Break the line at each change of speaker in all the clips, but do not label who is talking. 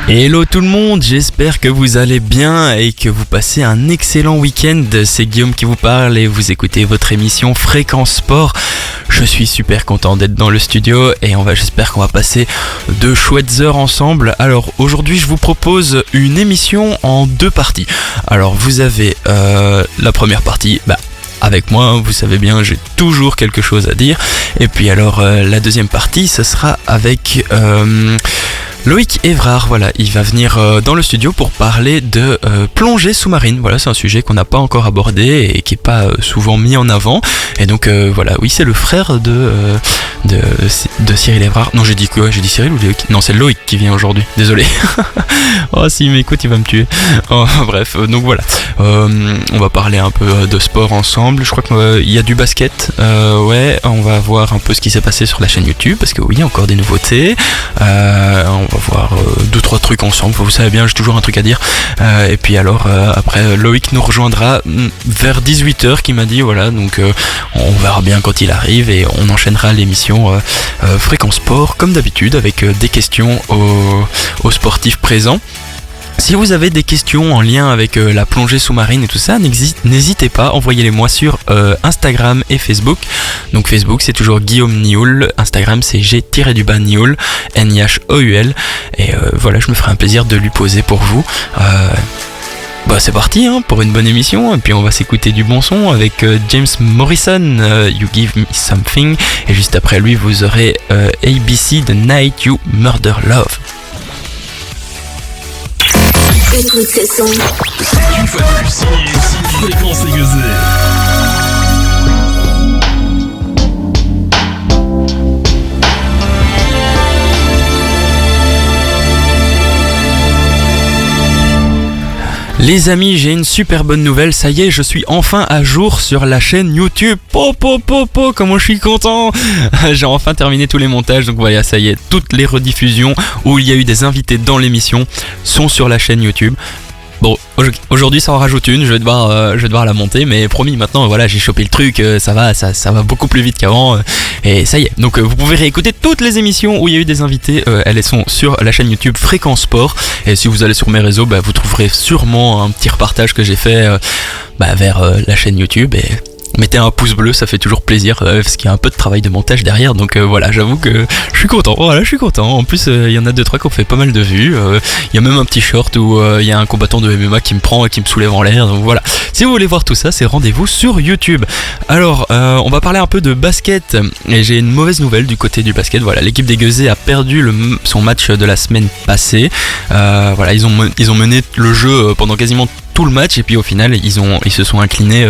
Hello tout le monde, j'espère que vous allez bien et que vous passez un excellent week-end. C'est Guillaume qui vous parle et vous écoutez votre émission Fréquence Sport. Je suis super content d'être dans le studio et j'espère qu'on va passer de chouettes heures ensemble. Alors aujourd'hui je vous propose une émission en deux parties. Alors vous avez la première partie, avec moi, vous savez bien, j'ai toujours quelque chose à dire. Et puis alors la deuxième partie, ce sera avec Loïc Évrard. Voilà, il va venir dans le studio pour parler de plongée sous-marine. Voilà, c'est un sujet qu'on n'a pas encore abordé et qui n'est pas souvent mis en avant. Et donc voilà, oui, c'est le frère de Cyril Évrard. Non, j'ai dit quoi? J'ai dit Cyril ou Loïc? Non, c'est Loïc qui vient aujourd'hui, désolé. Oh, s'il m'écoute, il va me tuer. Oh, bref, donc voilà. On va parler un peu de sport ensemble. Je crois qu'il y a du basket. Ouais, on va voir un peu ce qui s'est passé sur la chaîne YouTube, parce que oui, il y a encore des nouveautés. On va voir 2-3 trucs ensemble. Vous savez bien, j'ai toujours un truc à dire. Et puis alors, après, Loïc nous rejoindra vers 18h, qui m'a dit, voilà, donc on verra bien quand il arrive et on enchaînera l'émission Fréquence Sport, comme d'habitude, avec des questions aux sportifs présents. Si vous avez des questions en lien avec la plongée sous-marine et tout ça, n'hésitez pas, envoyez-les-moi sur Instagram et Facebook. Donc Facebook c'est toujours Guillaume Nioul, Instagram c'est G-Nioul, N-I-H-O-U-L. Et voilà, je me ferai un plaisir de lui poser pour vous. C'est parti pour une bonne émission, et puis on va s'écouter du bon son avec James Morrison, You Give Me Something, et juste après lui vous aurez ABC The Night You Murder Love.
Écoute ce son.
Une fois de plus, signé Fréquence Aiguisée.
Les amis, j'ai une super bonne nouvelle, ça y est, je suis enfin à jour sur la chaîne YouTube. Comment je suis content. J'ai enfin terminé tous les montages, donc voilà, ça y est, toutes les rediffusions où il y a eu des invités dans l'émission sont sur la chaîne YouTube. Bon, aujourd'hui ça en rajoute une, je vais devoir la monter, mais promis, maintenant voilà, j'ai chopé le truc, ça va beaucoup plus vite qu'avant, et ça y est. Donc vous pouvez réécouter toutes les émissions où il y a eu des invités, elles sont sur la chaîne YouTube Fréquence Sport, et si vous allez sur mes réseaux, vous trouverez sûrement un petit repartage que j'ai fait vers la chaîne YouTube, et mettez un pouce bleu, ça fait toujours plaisir, parce qu'il y a un peu de travail de montage derrière, donc voilà, j'avoue que je suis content, en plus il y en a 2-3 qui ont fait pas mal de vues, il y a même un petit short où il y a un combattant de MMA qui me prend et qui me soulève en l'air, donc voilà, si vous voulez voir tout ça, c'est rendez-vous sur YouTube. Alors, on va parler un peu de basket, et j'ai une mauvaise nouvelle du côté du basket. Voilà, l'équipe des Gueusets a perdu son match de la semaine passée, voilà, ils ont mené le jeu pendant quasiment tout le match, et puis au final ils se sont inclinés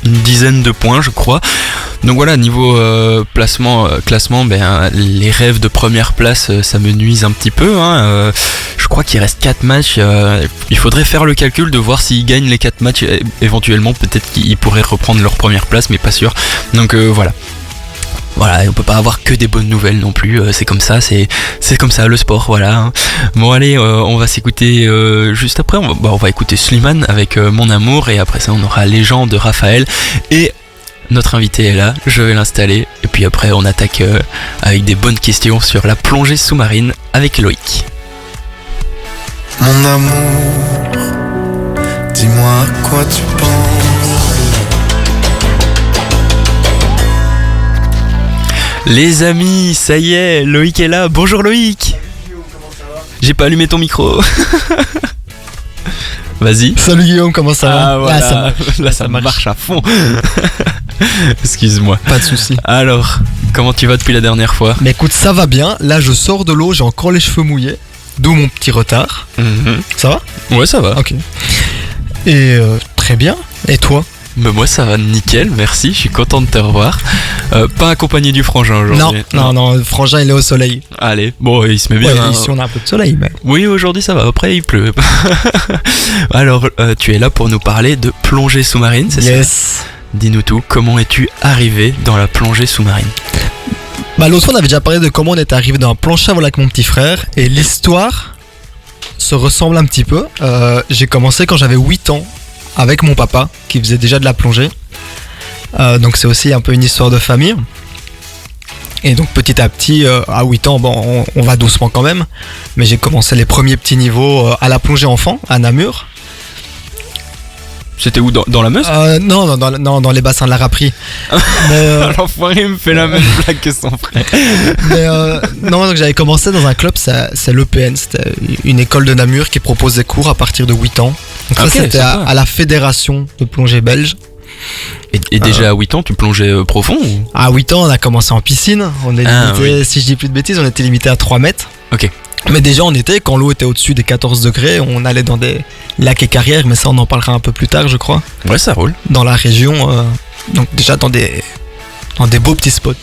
une dizaine de points, je crois. Donc voilà, niveau classement, les rêves de première place, ça me nuise un petit peu, je crois qu'il reste 4 matchs, il faudrait faire le calcul de voir s'ils gagnent les 4 matchs, éventuellement peut-être qu'ils pourraient reprendre leur première place, mais pas sûr. Donc voilà, on peut pas avoir que des bonnes nouvelles non plus, c'est comme ça le sport, voilà. Bon allez, on va s'écouter juste après, on va écouter Slimane avec Mon Amour, et après ça on aura Légende de Raphaël, et notre invité est là, je vais l'installer, et puis après on attaque avec des bonnes questions sur la plongée sous-marine avec Loïc.
Mon amour, dis-moi à quoi tu penses.
Les amis, ça y est, Loïc est là. Bonjour Loïc. J'ai pas allumé ton micro. Vas-y.
Salut Guillaume, comment ça va?
Voilà. Là ça marche à fond. Excuse-moi.
Pas de soucis.
Alors, comment tu vas depuis la dernière fois?
Mais écoute, ça va bien. Là je sors de l'eau, j'ai encore les cheveux mouillés, d'où mon petit retard. Ça va?
Ouais, ça va.
Ok. Et très bien. Et toi?
Mais moi ça va nickel, merci, je suis content de te revoir. Pas accompagné du frangin aujourd'hui.
Non, le frangin il est au soleil.
Allez, bon, il se met bien.
Ouais, ici on a un peu de soleil, mais...
Oui, aujourd'hui ça va, après il pleut. Alors, tu es là pour nous parler de plongée sous-marine, c'est ça?
Yes.
Dis-nous tout, comment es-tu arrivé dans la plongée sous-marine?
L'autre fois on avait déjà parlé de comment on était arrivé dans un planche à voile avec mon petit frère, et l'histoire se ressemble un petit peu. J'ai commencé quand j'avais 8 ans avec mon papa qui faisait déjà de la plongée, donc c'est aussi un peu une histoire de famille. Et donc petit à petit, à 8 ans, bon, on va doucement quand même, mais j'ai commencé les premiers petits niveaux à la plongée enfant, à Namur.
C'était où, dans la Meuse?
Non, dans les bassins de la Raperie.
L'enfoiré me fait la même blague que son frère.
Non, donc j'avais commencé dans un club, c'est l'EPN, c'était une école de Namur qui propose des cours à partir de 8 ans. Donc ça,
Ok,
c'était
sympa.
à la fédération de plongée belge.
Et déjà à 8 ans, tu plongeais profond ou...
À 8 ans, on a commencé en piscine. On est limité, si je dis plus de bêtises, on était limité à 3 mètres.
Ok.
Mais déjà en été, quand l'eau était au-dessus des 14 degrés, on allait dans des lacs et carrières, mais ça on en parlera un peu plus tard, je crois.
Ouais, ça roule.
Dans la région, donc déjà dans des beaux petits spots.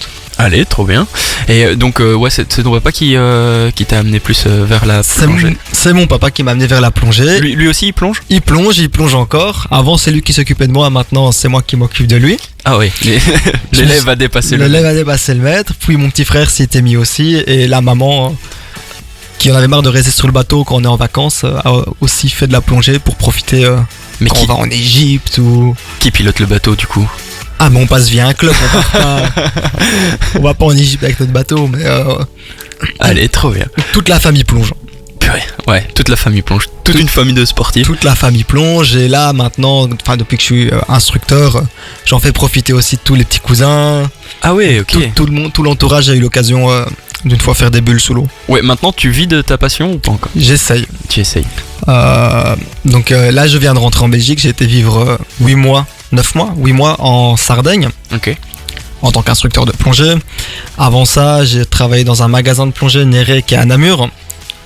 Allez, trop bien. Et donc, ouais, c'est ton papa qui t'a amené plus vers la plongée.
C'est mon papa qui m'a amené vers la plongée.
Lui aussi, il plonge?
Il plonge encore. Avant, c'est lui qui s'occupait de moi, maintenant, c'est moi qui m'occupe de lui.
Ah oui, l'élève a dépassé le
L'élève a dépassé le maître. Puis mon petit frère s'y était mis aussi. Et la maman, qui en avait marre de rester sur le bateau quand on est en vacances, a aussi fait de la plongée pour profiter
Mais
quand on va en Égypte ou...
qui pilote le bateau du coup?
Ah, mais on passe via un club, on va pas en Égypte avec notre bateau, mais
Allez, trop bien.
toute la famille plonge.
Purée, ouais, toute la famille plonge. Toute une famille de sportifs.
Toute la famille plonge, et là maintenant, enfin depuis que je suis instructeur, j'en fais profiter aussi tous les petits cousins.
Ah ouais, ok.
Tout le monde, tout l'entourage a eu l'occasion d'une fois faire des bulles sous l'eau.
Ouais, maintenant tu vis de ta passion ou pas encore?
J'essaye.
Tu essayes.
Donc là, je viens de rentrer en Belgique, j'ai été vivre 8 mois en Sardaigne.
Ok.
En tant qu'instructeur de plongée. Avant ça, j'ai travaillé dans un magasin de plongée Néré qui est à Namur,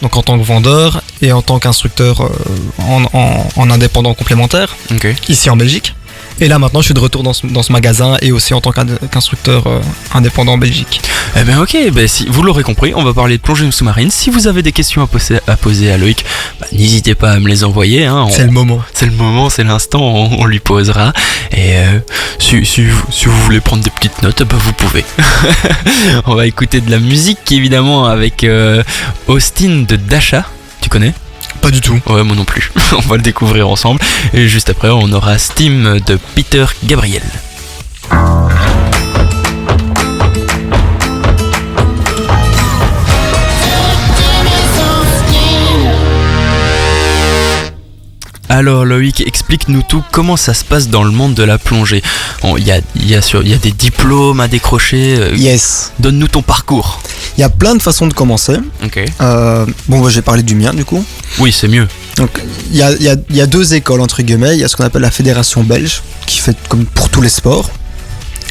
donc en tant que vendeur et en tant qu'instructeur en indépendant complémentaire,
Ok.
ici en Belgique. Et là maintenant je suis de retour dans ce magasin et aussi en tant qu'instructeur indépendant en Belgique.
Eh ben ok, ben si vous l'aurez compris, on va parler de plongée sous-marine. Si vous avez des questions à poser à Loïc, bah, n'hésitez pas à me les envoyer. Hein.
C'est le moment.
C'est le moment, c'est l'instant, on lui posera. Et si vous voulez prendre des petites notes, bah, vous pouvez. On va écouter de la musique évidemment avec Austin de Dasha. Tu connais?
Pas du tout.
Ouais, moi non plus. On va le découvrir ensemble. Et juste après, on aura Steam de Peter Gabriel. Alors Loïc, explique-nous tout, comment ça se passe dans le monde de la plongée. Il y a des diplômes à décrocher.
Yes.
Donne-nous ton parcours.
Il y a plein de façons de commencer.
Ok.
Bon, j'ai parlé du mien du coup.
Oui, c'est mieux.
Donc il y a deux écoles entre guillemets. Il y a ce qu'on appelle la fédération belge, qui fait comme pour tous les sports.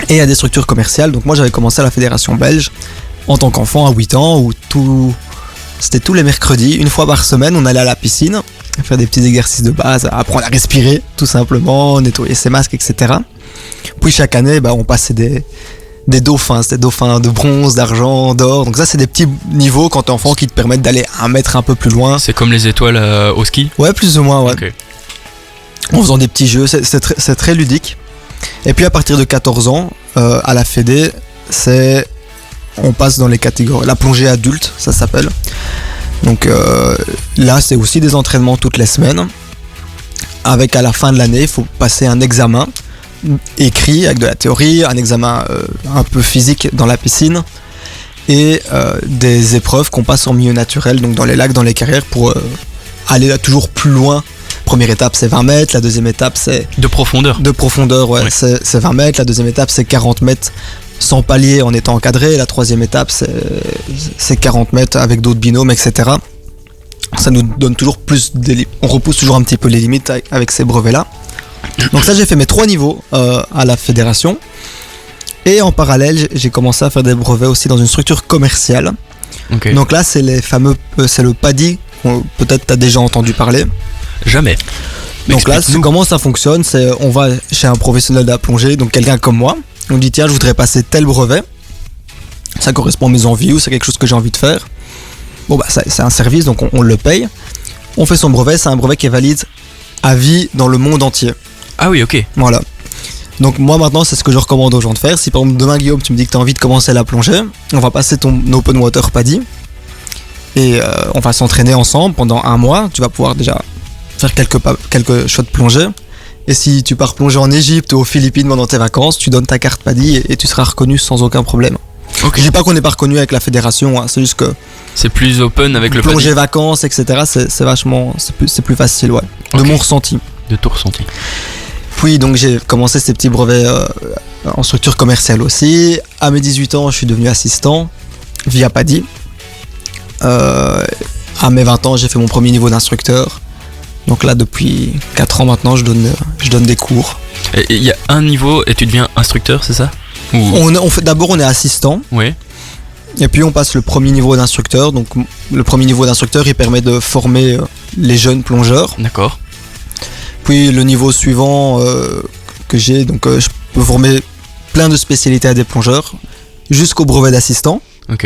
Et il y a des structures commerciales. Donc moi j'avais commencé à la fédération belge en tant qu'enfant à 8 ans, où c'était tous les mercredis, une fois par semaine, on allait à la piscine, faire des petits exercices de base, apprendre à respirer tout simplement, nettoyer ses masques, etc. Puis chaque année, on passait des dauphins, c'était des dauphins de bronze, d'argent, d'or. Donc ça c'est des petits niveaux quand t'es enfant qui te permettent d'aller un mètre un peu plus loin.
C'est comme les étoiles au ski?
Ouais, plus ou moins, ouais.
Ok.
En faisant des petits jeux, c'est très ludique. Et puis à partir de 14 ans, à la Fédé, on passe dans les catégories, la plongée adulte, ça s'appelle. Donc là, c'est aussi des entraînements toutes les semaines. Avec à la fin de l'année, il faut passer un examen écrit avec de la théorie, un examen un peu physique dans la piscine et des épreuves qu'on passe en milieu naturel, donc dans les lacs, dans les carrières, pour aller là toujours plus loin. Première étape c'est 20 mètres, la deuxième étape c'est...
De profondeur.
De profondeur, ouais. C'est 20 mètres, la deuxième étape c'est 40 mètres sans palier en étant encadré, la troisième étape c'est 40 mètres avec d'autres binômes, etc. Ça nous donne toujours plus... On repousse toujours un petit peu les limites avec ces brevets-là. Donc ça j'ai fait mes 3 niveaux à la fédération. Et en parallèle j'ai commencé à faire des brevets aussi dans une structure commerciale.
Okay.
Donc là c'est les fameux... c'est le PADI, peut-être tu as déjà entendu parler.
Jamais.
Donc là, comment ça fonctionne, c'est on va chez un professionnel de la plongée, donc quelqu'un comme moi, on dit tiens je voudrais passer tel brevet, ça correspond à mes envies ou c'est quelque chose que j'ai envie de faire. Bon c'est un service donc on le paye, on fait son brevet, c'est un brevet qui est valide à vie dans le monde entier.
Ah oui, ok.
Voilà. Donc moi maintenant c'est ce que je recommande aux gens de faire. Si par exemple demain Guillaume tu me dis que tu as envie de commencer la plongée, on va passer ton open water PADI et on va s'entraîner ensemble pendant 1 mois, tu vas pouvoir déjà faire quelques shots de plongée. Et si tu pars plonger en Égypte ou aux Philippines pendant tes vacances, tu donnes ta carte PADI et tu seras reconnu sans aucun problème.
Ok.
Je dis pas qu'on n'est pas reconnu avec la fédération, hein, c'est juste que
C'est plus open avec le
plongée
panier
vacances, etc. C'est vachement, c'est plus facile, ouais. De
Ok.
mon ressenti.
de tout ressenti.
Puis donc j'ai commencé ces petits brevets en structure commerciale aussi. À mes 18 ans, je suis devenu assistant via PADI. À mes 20 ans, j'ai fait mon premier niveau d'instructeur. Donc là, depuis 4 ans maintenant, je donne des cours.
Et il y a un niveau et tu deviens instructeur, c'est ça? Ou...
D'abord, on est assistant.
Oui.
Et puis on passe le premier niveau d'instructeur. Donc le premier niveau d'instructeur, il permet de former les jeunes plongeurs.
D'accord.
Puis le niveau suivant que j'ai, donc je peux former plein de spécialités à des plongeurs, jusqu'au brevet d'assistant.
Ok.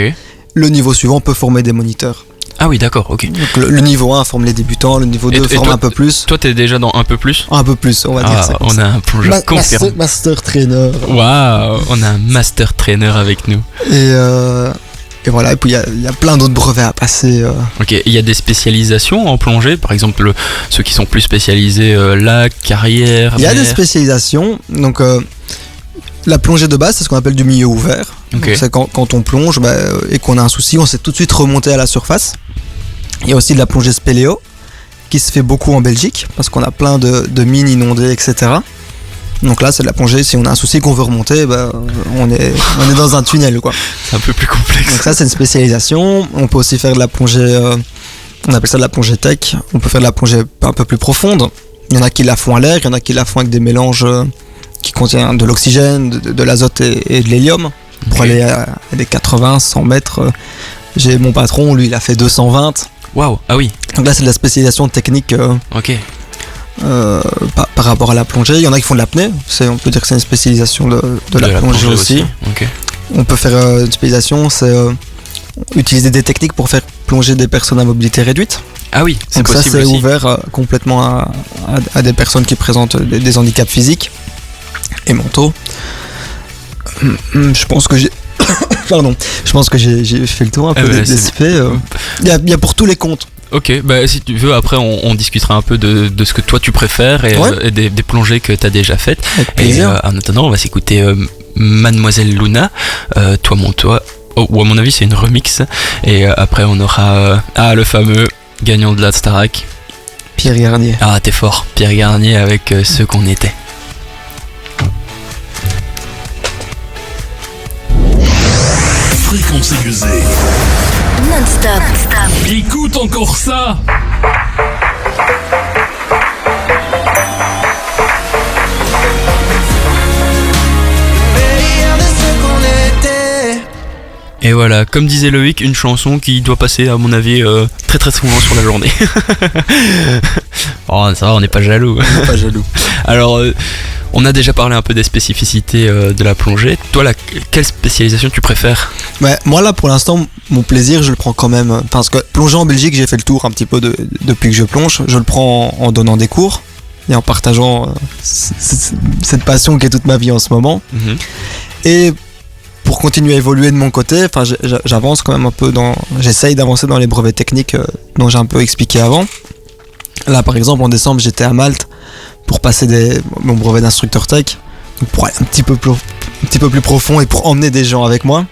Le niveau suivant peut former des moniteurs.
Ah oui, d'accord, ok.
Donc le niveau 1 forme les débutants, le niveau 2
Et
forme
toi-
un peu plus.
Toi, t'es déjà dans un peu plus?
Un peu plus, on va dire ça. comme
on
ça.
a un plongeur confirmé.
Master trainer.
Waouh, on a un master trainer avec nous.
Et voilà, et puis il y a plein d'autres brevets à passer.
Ok, il y a des spécialisations en plongée, par exemple ceux qui sont plus spécialisés lac, carrière,
Il y a
mer.
des spécialisations. Donc la plongée de base, c'est ce qu'on appelle du milieu ouvert.
Ok.
Donc, c'est quand on plonge et qu'on a un souci, on sait tout de suite remonter à la surface. Il y a aussi de la plongée spéléo qui se fait beaucoup en Belgique parce qu'on a plein de mines inondées, etc. Donc là, c'est de la plongée. Si on a un souci qu'on veut remonter, on est dans un tunnel, quoi.
C'est un peu plus complexe.
Donc ça, c'est une spécialisation. On peut aussi faire de la plongée, on appelle ça de la plongée tech. On peut faire de la plongée un peu plus profonde. Il y en a qui la font à l'air, il y en a qui la font avec des mélanges qui contiennent de l'oxygène, de l'azote et de l'hélium. Pour
Ok.
aller à des 80, 100 mètres. J'ai mon patron, lui, il a fait 220.
Waouh, ah oui,
Donc là, c'est de la spécialisation technique
ok.
par rapport à la plongée. Il y en a qui font de l'apnée. On peut dire que c'est une spécialisation de la plongée aussi.
Ok.
On peut faire une spécialisation, c'est utiliser des techniques pour faire plonger des personnes à mobilité réduite.
Ah oui, c'est
Donc ça,
possible
c'est
aussi.
ouvert complètement à des personnes qui présentent des handicaps physiques et mentaux. Je pense que j'ai... Pardon. Je pense que j'ai fait le tour un peu
bah,
des
c'est-
aspects. Il y a pour tous les comptes.
Ok, bah si tu veux, après on discutera un peu de ce que toi tu préfères et,
Ouais.
et des plongées que tu as déjà faites.
Avec
Et
plaisir.
en attendant, on va s'écouter Mademoiselle Luna, Toi mon toi, ou à mon avis c'est une remix. Et après on aura le fameux gagnant de la Starac.
Pierre Garnier.
Ah t'es fort, Pierre Garnier avec Ce qu'on était.
Fréquence aiguisée.
Non-stop.
Écoute encore ça.
Et voilà, comme disait Loïc, une chanson qui doit passer à mon avis très très souvent sur la journée. Oh ça va, on n'est pas jaloux.
Pas jaloux.
Alors, on a déjà parlé un peu des spécificités de la plongée. Toi, quelle spécialisation tu préfères?
Ouais, moi là pour l'instant mon plaisir je le prends quand même parce que plonger en Belgique j'ai fait le tour un petit peu depuis que je plonge. Je le prends en donnant des cours et en partageant cette passion qui est toute ma vie en ce moment.
Mhm.
Et pour continuer à évoluer de mon côté, enfin j'avance quand même un peu j'essaye d'avancer dans les brevets techniques dont j'ai un peu expliqué avant. Là par exemple en décembre j'étais à Malte pour passer mon brevet d'instructeur tech, donc pour aller un petit peu plus profond et pour emmener des gens avec moi.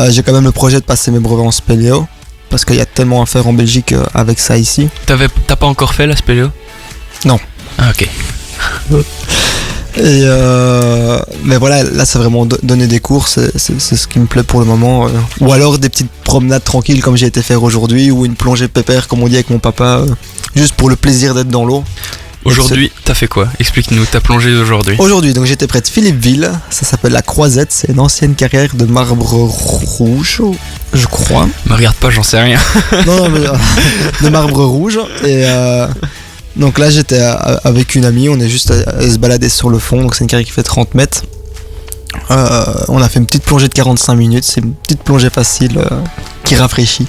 J'ai quand même le projet de passer mes brevets en spéléo parce qu'il y a tellement à faire en Belgique avec ça ici.
T'as pas encore fait la spéléo?
Non.
Ah ok.
Et mais voilà, là c'est vraiment donner des cours, c'est ce qui me plaît pour le moment. Ou alors des petites promenades tranquilles comme j'ai été faire aujourd'hui, ou une plongée pépère comme on dit avec mon papa, juste pour le plaisir d'être dans l'eau.
Aujourd'hui, t'as fait quoi? Explique-nous, t'as plongé aujourd'hui.
Aujourd'hui, donc j'étais près de Philippeville, ça s'appelle la Croisette, c'est une ancienne carrière de marbre rouge, je crois.
Me regarde pas, j'en sais rien.
Non, mais de marbre rouge. Et donc là, j'étais avec une amie, on est juste à se balader sur le fond, donc c'est une carrière qui fait 30 mètres. On a fait une petite plongée de 45 minutes, c'est une petite plongée facile qui rafraîchit.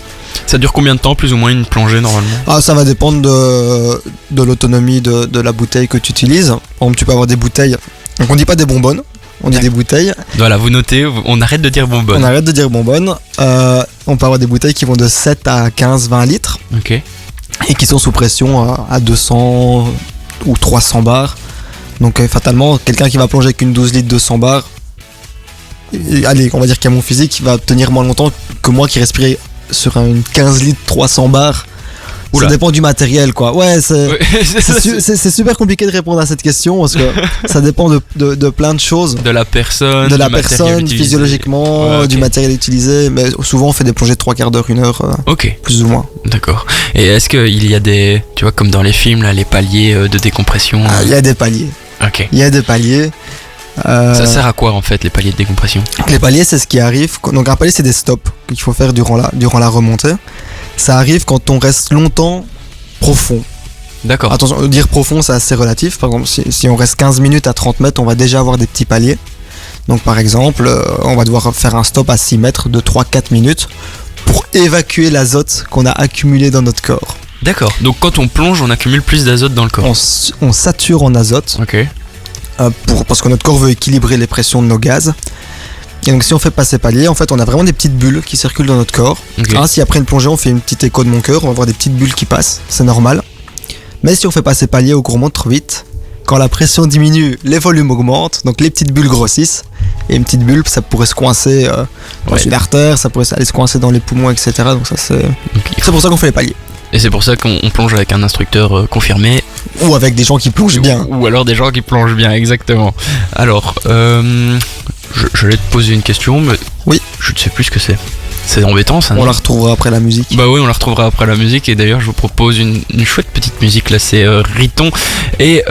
Ça dure combien de temps, plus ou moins, une plongée normalement?
Ah, ça va dépendre de l'autonomie de la bouteille que tu utilises. Par exemple, tu peux avoir des bouteilles, donc on dit pas des bonbonnes, on dit des bouteilles.
Voilà, vous notez, on arrête de dire bonbonne.
On arrête de dire bonbonne. On peut avoir des bouteilles qui vont de 7 à 15, 20 litres
Ok.
et qui sont sous pression à 200 ou 300 bars. Donc fatalement, quelqu'un qui va plonger avec une 12 litres 200 bars, allez, on va dire qu'à mon physique, va tenir moins longtemps que moi qui respirais sur une 15 litres 300 bars.
Oula.
Ça dépend du matériel, quoi. Ouais,
Ouais,
c'est super compliqué de répondre à cette question parce que ça dépend de plein de choses.
de la personne,
De la
du matériel
personne,
utilisé.
physiologiquement,
Ouais, ok.
du matériel utilisé, mais souvent on fait des plongées de 3/4 d'heure, 1 heure,
Ok,
plus ou moins.
d'accord. Et est-ce qu'il y a des, tu vois, comme dans les films, là, les paliers de décompression
Il y a des paliers.
Ok.
Il y a des paliers.
Ça sert à quoi en fait les paliers de décompression?
Les paliers, c'est ce qui arrive. Donc un palier, c'est des stops qu'il faut faire durant la remontée. Ça arrive quand on reste longtemps profond.
D'accord.
Attention, dire profond, c'est assez relatif. Par exemple, si on reste 15 minutes à 30 mètres, on va déjà avoir des petits paliers. Donc par exemple, on va devoir faire un stop à 6 mètres de 3-4 minutes pour évacuer l'azote qu'on a accumulé dans notre corps.
D'accord. Donc quand on plonge, on accumule plus d'azote dans le corps.
On sature en azote
Ok.
parce que notre corps veut équilibrer les pressions de nos gaz. Et donc si on fait pas ces paliers, en fait on a vraiment des petites bulles qui circulent dans notre corps.
Ok.
Si après une plongée on fait une petite écho de mon cœur, on va avoir des petites bulles qui passent, c'est normal. Mais si on fait pas ces paliers ou qu'on remonte trop vite, quand la pression diminue, les volumes augmentent, donc les petites bulles grossissent. Et une petite bulle, ça pourrait se coincer dans
Ouais.
une artère, ça pourrait aller se coincer dans les poumons, etc. Donc ça c'est pour ça qu'on fait les paliers.
Et c'est pour ça qu'on plonge avec un instructeur confirmé.
Ou avec des gens qui plongent bien.
Ou alors des gens qui plongent bien, exactement. Alors, je vais te poser une question, mais
Oui.
je ne sais plus ce que c'est. C'est embêtant ça, non?
On la retrouvera après la musique.
Bah oui, on la retrouvera après la musique. Et d'ailleurs, je vous propose une chouette petite musique. Là, c'est Riton et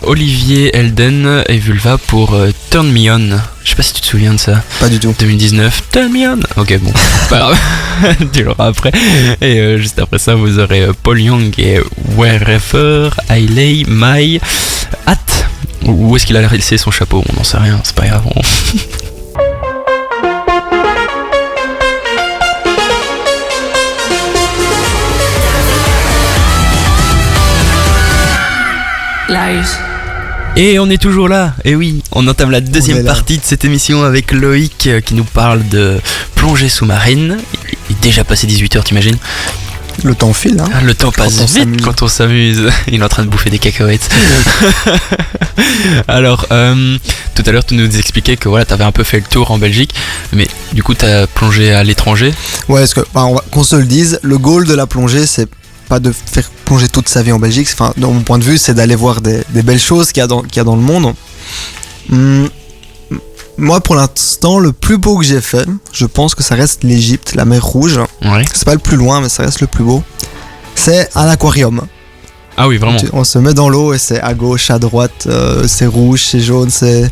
Olivier Elden et Vulva pour Turn Me On. Je sais pas si tu te souviens de ça.
Pas du tout.
2019, Turn Me On. Ok, bon, c'est pas grave. Tu l'auras après. Et juste après ça, vous aurez Paul Young et Wherever I Lay My Hat. Où est-ce qu'il a laissé son chapeau? On n'en sait rien, c'est pas grave. Et on est toujours là, et oui, on entame la
On est
deuxième
là.
partie de cette émission avec Loïc qui nous parle de plongée sous-marine. Il est déjà passé 18h, t'imagines?
Le temps file, hein.
Le temps passe
on
vite
s'amuse.
quand on s'amuse. Il est en train de bouffer des cacahuètes. Alors, tout à l'heure, tu nous expliquais que voilà, t'avais un peu fait le tour en Belgique, mais du coup, t'as plongé à l'étranger.
Ouais, parce que qu'on se le dise, le goal de la plongée, c'est pas de faire plonger toute sa vie en Belgique. Enfin, dans mon point de vue, c'est d'aller voir des belles choses qu'il y a dans le monde. Moi, pour l'instant, le plus beau que j'ai fait, je pense que ça reste l'Égypte, la mer Rouge.
Ouais.
C'est pas le plus loin, mais ça reste le plus beau. C'est un aquarium.
Ah oui, vraiment.
On se met dans l'eau et c'est à gauche, à droite, c'est rouge, c'est jaune, c'est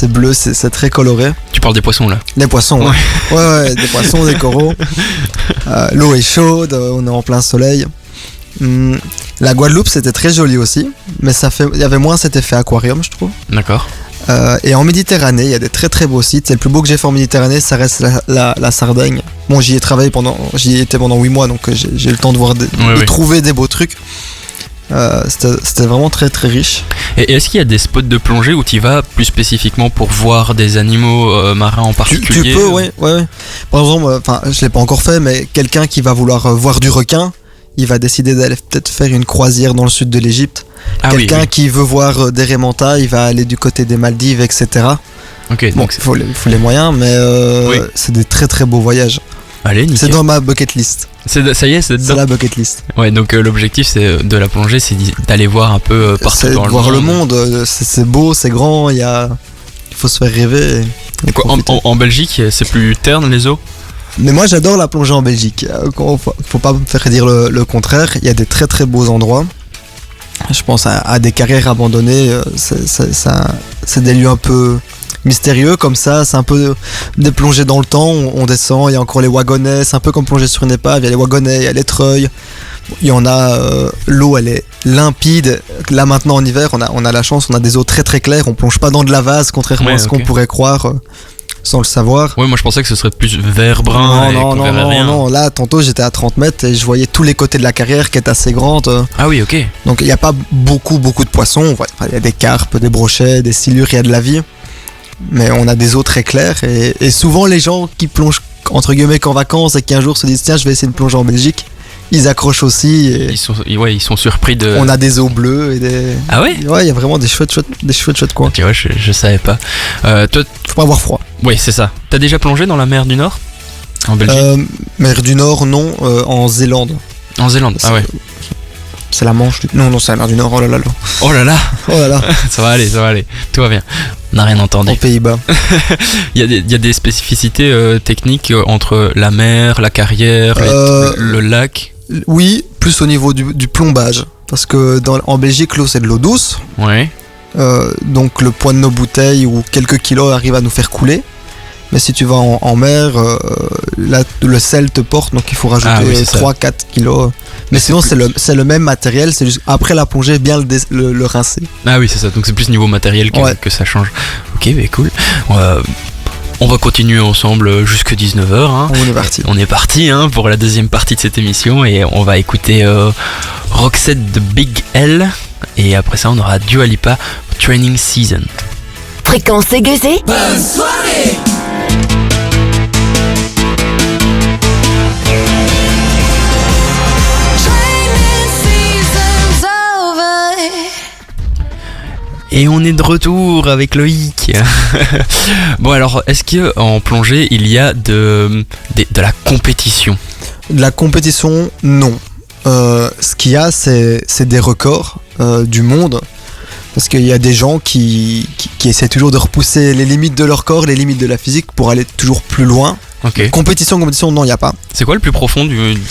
bleu, c'est très coloré.
Tu parles des poissons là.
Les poissons, ouais. Ouais, des poissons, des coraux. L'eau est chaude, on est en plein soleil. La Guadeloupe, c'était très joli aussi, mais il y avait moins cet effet aquarium, je trouve.
D'accord.
Et en Méditerranée, il y a des très très beaux sites. C'est le plus beau que j'ai fait en Méditerranée, ça reste la Sardaigne. Bon, j'y ai été pendant 8 mois, donc j'ai eu le temps de voir de trouver des beaux trucs. C'était vraiment très très riche.
Et est-ce qu'il y a des spots de plongée où tu vas plus spécifiquement pour voir des animaux marins en particulier?
Tu peux, ouais. Par exemple, je l'ai pas encore fait, mais quelqu'un qui va vouloir voir du requin, il va décider d'aller peut-être faire une croisière dans le sud de l'Égypte. Quelqu'un qui veut voir des raimentas, il va aller du côté des Maldives, etc.
Ok,
Bon,
donc
il faut les moyens, mais c'est des très très beaux voyages.
allez, nickel.
C'est dans ma bucket list.
Ça y est, c'est dedans.
C'est la bucket list.
Ouais, donc l'objectif c'est de la plongée, c'est d'aller voir un peu partout
C'est
dans
de
le
voir
monde.
le monde. C'est beau, c'est grand. Il faut se faire rêver. Et
Quoi,
profiter.
en Belgique, c'est plus terne les eaux?
Mais moi, j'adore la plongée en Belgique. Faut pas me faire dire le contraire. Il y a des très très beaux endroits. Je pense à des carrières abandonnées. C'est des lieux un peu mystérieux comme ça. C'est un peu des plongées dans le temps. On descend. Il y a encore les wagonnets. C'est un peu comme plonger sur une épave. Il y a les wagonnets, il y a les treuils. Il y en a. L'eau, elle est limpide. Là maintenant en hiver, on a la chance. On a des eaux très très claires. On plonge pas dans de la vase, contrairement à ce qu'on pourrait croire. Sans le savoir.
Ouais, moi je pensais que ce serait plus vert brun et qu'on verrait rien.
Non, là tantôt j'étais à 30 mètres et je voyais tous les côtés de la carrière qui est assez grande.
Ah oui, ok.
Donc il n'y a pas beaucoup de poissons. Il y a des carpes, des brochets, des silures, il y a de la vie. Mais on a des eaux très claires et souvent les gens qui plongent entre guillemets qu'en vacances et qui un jour se disent tiens je vais essayer de plonger en Belgique, ils accrochent aussi. Et
Ils sont surpris de.
on a des eaux bleues et des.
Ah ouais.
Ouais, il y a vraiment des chouettes coins.
Tu vois, je savais pas. Toi,
Faut pas avoir froid.
oui, c'est ça. T'as déjà plongé dans la mer du Nord en Belgique?
Mer du Nord, non. En Zélande.
En Zélande. Ah ouais.
C'est la Manche. Non, c'est la mer du Nord. Oh là là.
Oh là là.
Oh là là.
Ça va aller. Tout va bien. On n'a rien entendu.
Aux Pays-Bas.
Il y a des spécificités techniques entre la mer, la carrière, le lac.
Oui, plus au niveau du plombage. Parce que en Belgique, l'eau c'est de l'eau douce.
Ouais.
Donc le poids de nos bouteilles ou quelques kilos arrive à nous faire couler. Mais si tu vas en mer, là, le sel te porte, donc il faut rajouter 3-4 kilos. Mais sinon, c'est le même matériel, c'est juste après la plongée, bien le rincer.
Ah oui, c'est ça, donc c'est plus niveau matériel que ça change. Ok, bah cool. On va continuer ensemble jusque 19h. Hein.
On est parti.
On est parti pour la deuxième partie de cette émission et on va écouter Roxette de Big L. Et après ça, on aura Dua Lipa, Training Season.
Fréquence aiguisée.
Bonne soirée.
Et on est de retour avec Loïc. Bon alors, est-ce qu'en plongée, il y a de la compétition?
De la compétition, non. Ce qu'il y a, c'est des records du monde. Parce qu'il y a des gens qui essaient toujours de repousser les limites de leur corps, les limites de la physique pour aller toujours plus loin.
Ok.
Compétition, non, il n'y a pas.
C'est quoi le plus profond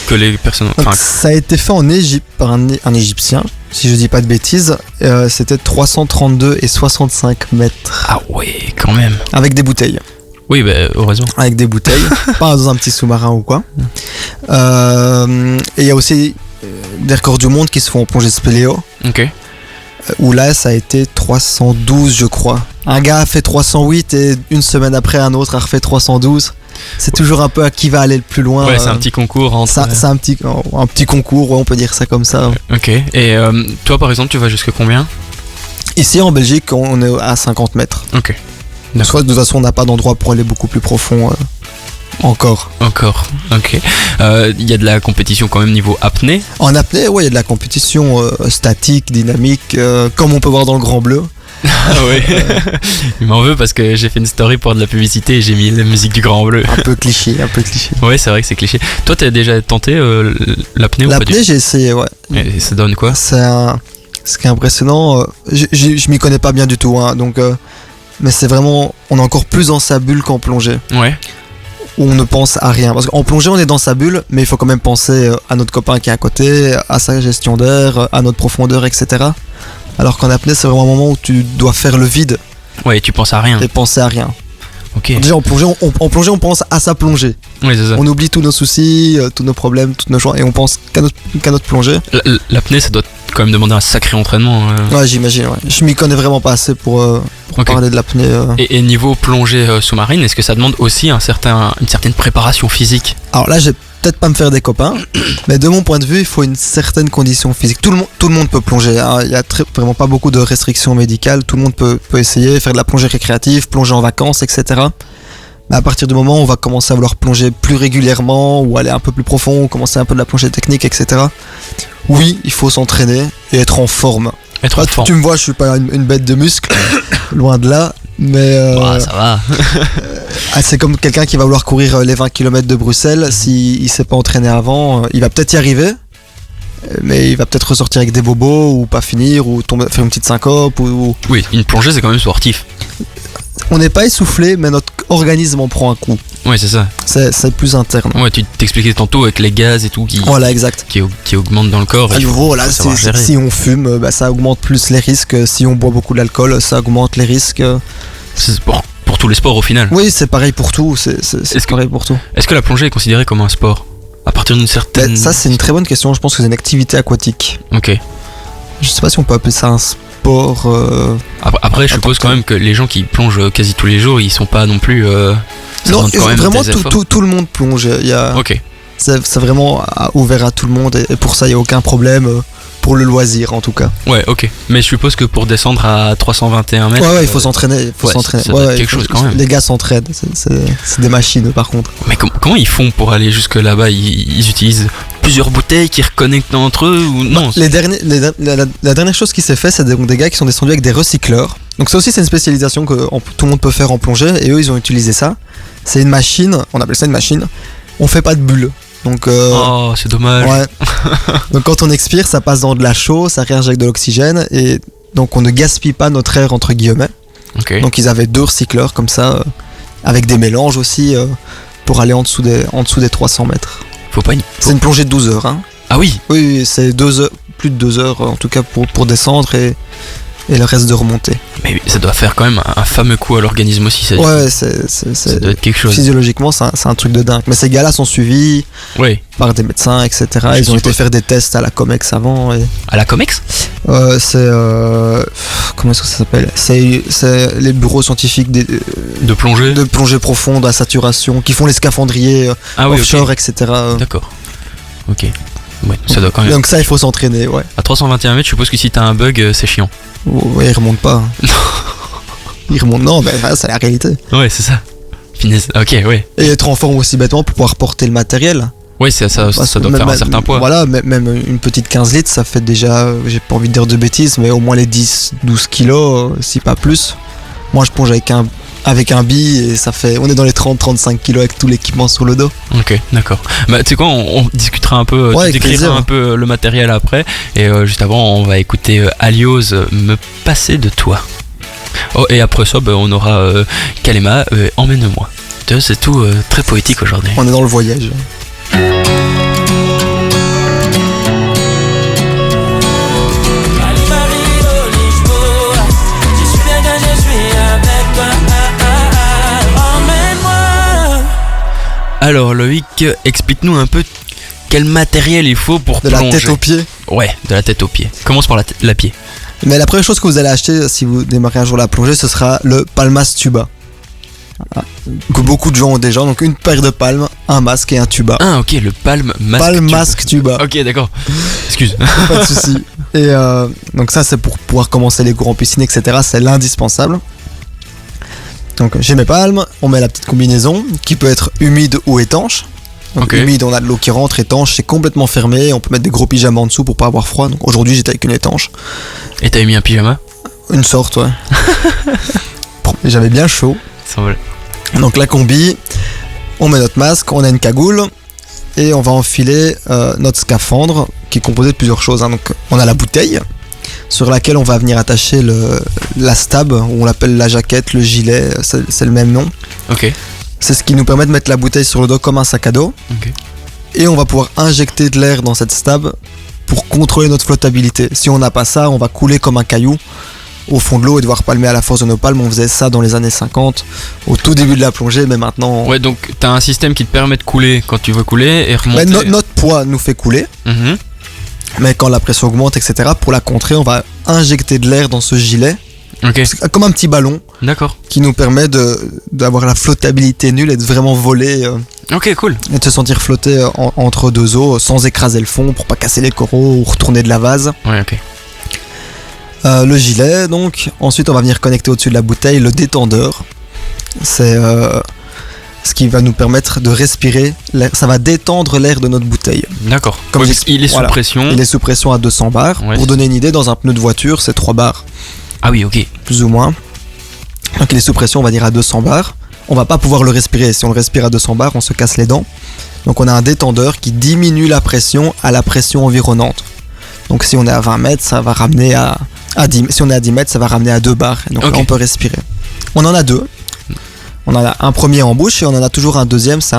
que les personnes...
Donc, ça a été fait en Égypte par un Égyptien, si je dis pas de bêtises. C'était 332 et 65 mètres.
Ah ouais, quand même.
Avec des bouteilles.
Oui, bah, heureusement.
Avec des bouteilles, pas dans un petit sous-marin ou quoi. Et il y a aussi des records du monde qui se font en plongée spéléo.
Ok.
Où là, ça a été 312, je crois. Un gars a fait 308 et une semaine après, un autre a refait 312. C'est toujours un peu à qui va aller le plus loin.
Ouais, c'est un petit concours entre...
C'est un petit concours, ouais, on peut dire ça comme ça.
Ok. Et toi, par exemple, tu vas jusque combien?
Ici, en Belgique, on est à 50 mètres.
Ok.
Soit de toute façon, on n'a pas d'endroit pour aller beaucoup plus profond encore.
Ok. Il y a de la compétition quand même niveau apnée.
En apnée, ouais, il y a de la compétition statique, dynamique, comme on peut voir dans le Grand Bleu.
Ah ouais. Il m'en veut parce que j'ai fait une story pour de la publicité et j'ai mis la musique du Grand Bleu.
Un peu cliché.
Ouais, c'est vrai que c'est cliché. Toi, t'as déjà tenté l'apnée ou pas du tout?
L'apnée, j'ai essayé, ouais.
Et ça donne quoi?
Ce qui est impressionnant, je m'y connais pas bien du tout, donc... mais c'est vraiment... On est encore plus dans sa bulle qu'en plongée.
Ouais.
Où on ne pense à rien. Parce qu'en plongée, on est dans sa bulle, mais il faut quand même penser à notre copain qui est à côté, à sa gestion d'air, à notre profondeur, etc. Alors qu'en apnée, c'est vraiment un moment où tu dois faire le vide.
Ouais, tu penses à rien.
Et penser à rien.
Ok.
Déjà, en plongée, on pense à sa plongée.
Ouais, c'est ça.
On oublie tous nos soucis, tous nos problèmes, toutes nos joies, et on pense qu'à notre plongée.
L'apnée, ça doit quand même demander un sacré entraînement.
Ouais, j'imagine, ouais. Je m'y connais vraiment pas assez pour parler de l'apnée.
Et niveau plongée sous-marine, est-ce que ça demande aussi une certaine préparation physique?
Alors là, j'ai peut-être pas me faire des copains, mais de mon point de vue, il faut une certaine condition physique. Tout le monde peut plonger, hein. Il y a vraiment pas beaucoup de restrictions médicales. Tout le monde peut essayer, faire de la plongée récréative, plonger en vacances, etc. Mais à partir du moment où on va commencer à vouloir plonger plus régulièrement ou aller un peu plus profond, commencer un peu de la plongée technique, etc. Oui, il faut s'entraîner et être en forme. Tu me vois, je suis pas une bête de muscles, loin de là. Mais
ça va.
C'est comme quelqu'un qui va vouloir courir les 20 km de Bruxelles. S'il s'est pas entraîné avant, il va peut-être y arriver, mais il va peut-être ressortir avec des bobos ou pas finir ou faire une petite syncope
Oui, une plongée c'est quand même sportif.
On n'est pas essoufflé, mais notre organisme en prend un coup.
Ouais, c'est ça.
C'est plus interne.
Ouais, tu t'expliquais tantôt avec les gaz et tout
voilà, exact.
qui augmentent dans le corps.
À nouveau, là, si on fume, ça augmente plus les risques. Si on boit beaucoup d'alcool, ça augmente les risques.
C'est pour tous les sports au final.
Oui, c'est pareil pour tout. C'est pareil pour tout.
Est-ce que la plongée est considérée comme un sport à partir d'une certaine...
Ça, c'est une très bonne question. Je pense que c'est une activité aquatique.
Ok.
Je sais pas si on peut appeler ça un sport.
Après, je suppose quand même que les gens qui plongent quasi tous les jours, ils sont pas non plus...
non, vraiment tout le monde plonge.
Ok.
C'est vraiment ouvert à tout le monde et pour ça il n'y a aucun problème. pour le loisir en tout cas.
Ouais, ok. Mais je suppose que pour descendre à 321 mètres.
Ouais, il faut s'entraîner. Il faut
ouais,
s'entraîner.
ça doit être
Ouais,
quelque
il faut-
chose quand même.
Les gars s'entraident. C'est des machines par contre.
Mais comment ils font pour aller jusque là-bas, ils utilisent plusieurs bouteilles qui reconnectent entre eux ou non?
La dernière chose qui s'est fait, c'est des gars qui sont descendus avec des recycleurs. Donc ça aussi, c'est une spécialisation que tout le monde peut faire en plongée. Et eux, ils ont utilisé ça. C'est une machine. On appelle ça une machine. On fait pas de bulles. Donc
Oh, c'est dommage.
ouais. Donc quand on expire, ça passe dans de la chaux, ça réinjecte de l'oxygène et donc on ne gaspille pas notre air entre guillemets.
Ok.
Donc ils avaient 2 recycleurs comme ça, avec des mélanges aussi pour aller en dessous des 300 mètres.
Faut pas.
C'est une plongée de 12 heures. Hein.
Ah oui.
Oui, c'est 2 heures, plus de 2 heures en tout cas pour descendre et le reste de remonter.
Mais ça doit faire quand même un fameux coup à l'organisme aussi. Ça,
Ouais,
ça
c'est
doit être quelque chose.
physiologiquement c'est un truc de dingue. Mais ces gars-là sont suivis
Oui.
par des médecins, etc.
Je
Ils ont été
suppose.
faire des tests à la Comex avant. Et...
À la Comex.
c'est comment est-ce que ça s'appelle, c'est les bureaux scientifiques
De plongée.
de plongée profonde à saturation qui font les scaphandriers
Ah oui,
offshore,
ok.
etc.
D'accord. Ok. Ouais, ça doit quand même.
Donc ça, il faut s'entraîner, ouais.
À 321 mètres, je suppose que si t'as un bug, c'est chiant.
Ouais, il remonte pas. Il remonte, non, mais voilà, c'est la réalité.
Ouais, c'est ça. Finesse. Ok, ouais.
Et être en forme aussi bêtement pour pouvoir porter le matériel.
Ouais, ça
Parce
doit
que
faire un
même-
certain poids.
Voilà, même une petite 15 litres, ça fait déjà, j'ai pas envie de dire de bêtises, mais au moins les 10-12 kilos, si pas plus. Moi, je plonge avec un bi et ça fait, on est dans les 30-35 kilos avec tout l'équipement sur le dos.
Ok, d'accord. Bah, tu sais quoi, on discutera un peu,
Ouais,
tu
avec
décriras
plaisir.
un peu le matériel après. Et juste avant, on va écouter Alios Me passer de toi. Oh, et après ça, bah, on aura Kalema, Emmène-moi. Tu vois, c'est tout très poétique aujourd'hui.
On est dans le voyage.
Alors, Loïc, explique-nous un peu quel matériel il faut pour
De
plonger.
la tête aux pieds.
Ouais, de la tête aux pieds. Commence par la pied.
Mais la première chose que vous allez acheter si vous démarrez un jour la plongée, ce sera le Palmas Tuba. Voilà. Que beaucoup de gens ont déjà. Donc une paire de palmes, un masque et un tuba.
Ah, ok, le palme masque.
Palme masque tuba.
Ok, d'accord. Excuse.
Pas de souci. Et donc ça, c'est pour pouvoir commencer les cours en piscine, etc. C'est l'indispensable. Donc j'ai mes palmes, on met la petite combinaison qui peut être humide ou étanche. Donc
Ok.
humide, on a de l'eau qui rentre, étanche, c'est complètement fermé, on peut mettre des gros pyjamas en dessous pour pas avoir froid. Donc aujourd'hui j'étais avec une étanche.
Et t'avais mis un pyjama?
Une sorte, ouais. Bon, j'avais bien chaud.
Ça va.
Donc la combi, on met notre masque, on a une cagoule et on va enfiler notre scaphandre qui est composé de plusieurs choses. Hein. Donc on a la bouteille sur laquelle on va venir attacher la stab, ou on l'appelle la jaquette, le gilet, c'est le même nom.
Ok.
C'est ce qui nous permet de mettre la bouteille sur le dos comme un sac à dos.
Ok.
Et on va pouvoir injecter de l'air dans cette stab pour contrôler notre flottabilité. Si on n'a pas ça, on va couler comme un caillou au fond de l'eau et devoir palmer à la force de nos palmes. On faisait ça dans les années 50, au tout début de la plongée, mais maintenant...
Ouais, donc t'as un système qui te permet de couler quand tu veux couler et remonter.
Mais notre poids nous fait couler,
Mhm.
mais quand la pression augmente, etc., pour la contrer, on va injecter de l'air dans ce gilet,
Ok,
c'est comme un petit ballon
d'accord.
qui nous permet d'avoir la flottabilité nulle et de vraiment voler
Ok, cool.
et de se sentir flotter entre deux eaux sans écraser le fond pour pas casser les coraux ou retourner de la vase.
Ouais, ok.
Le gilet, donc. Ensuite, on va venir connecter au-dessus de la bouteille le détendeur. C'est ce qui va nous permettre de respirer l'air. Ça va détendre l'air de notre bouteille.
D'accord.
Comme
Ouais,
j'ai-
parce qu'il est sous
voilà.
pression.
Il est sous pression à 200 bars.
Ouais,
Pour
c'est-
donner une idée, dans un pneu de voiture, c'est 3 bars,
Ah oui, ok.
plus ou moins. Donc il est sous pression, on va dire à 200 bars. On va pas pouvoir le respirer. Si on le respire à 200 bars, on se casse les dents. Donc on a un détendeur qui diminue la pression à la pression environnante. Donc si on est à 20 mètres, ça va ramener à 10. Si on est à 10 mètres, ça va ramener à 2 bars. Et donc
Ok.
là, on peut respirer. On en a 2. On en a un premier en bouche et on en a toujours un deuxième, c'est